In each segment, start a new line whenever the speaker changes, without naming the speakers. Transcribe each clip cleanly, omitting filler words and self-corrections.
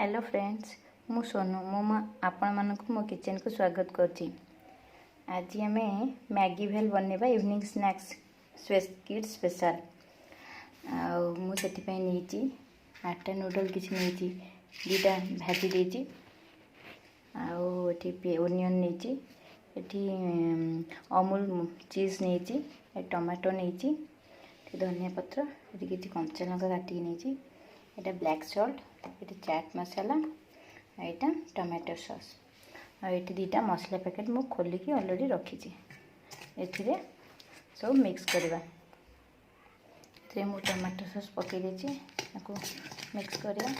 Hello friends, मु सोनू मो आपण मानक मो किचन को स्वागत करची। आज आम मैगी भेल बनवा इवनिंग स्नैक्स किड्स स्पेशल। मुझे आटा नूडल किसी नहीं दीटा भाजी देती ओनियन नहीं अमूल चीज नहीं टमाटो नहीं धनिया पत्र ये किसी कंचा लंका काटिकी नहीं ये ब्लैक सॉल्ट ये चाट मसाला यहाँ टमाटो सॉस ये दीटा मसला पैकेट मु खोलिकी ऑलरेडी रखी ए सब मिक्स करवा मु टमाटो सॉस पकई मिक्स करवा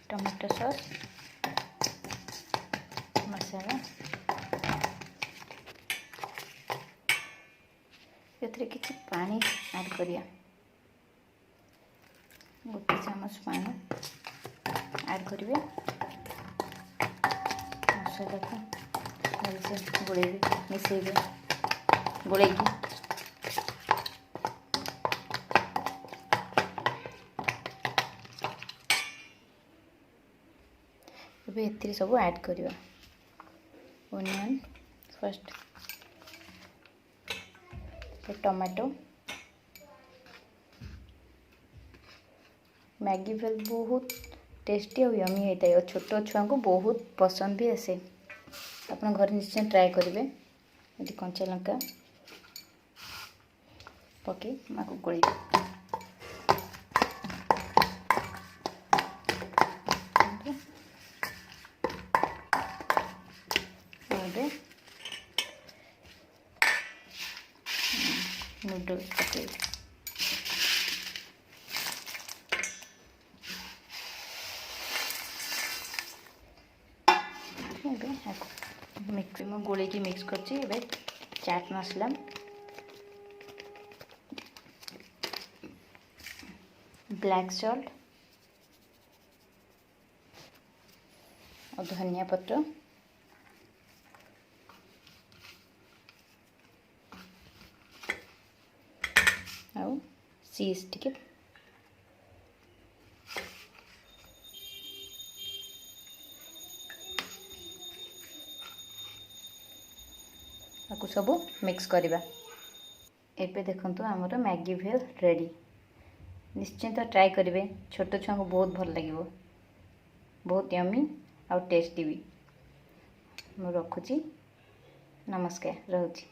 टमाटो सॉस मसाला ये किसी पानी ऐड करिया गोटे चामच पानी ऐड करेंगे मसला को भलसे गोलेबे मिसेबे गोलेकी ए सब ऐड करवा ओनियन फर्स्ट टमाटो मैगी भेल बहुत टेस्टी और यमी होता है और छोट छुआ को बहुत पसंद भी आसे। अपना घर निश्चय ट्राए करेंगे। ये कंचा लंका पके माँ गोल नूडल्स पके मिक्स में गोले की मिक्स कर चाट मसला ब्लैक सॉल्ट और धनिया पत्र और चीज टिके सब मिक्स करवा। एबे देखंतु हमर मैगी भेल रेडी। निश्चिंत ट्राए करेंगे। छोट छुआ को बहुत भल लगे, बहुत यमी और टेस्टी भी। मु रखुची। नमस्कार, रहुची।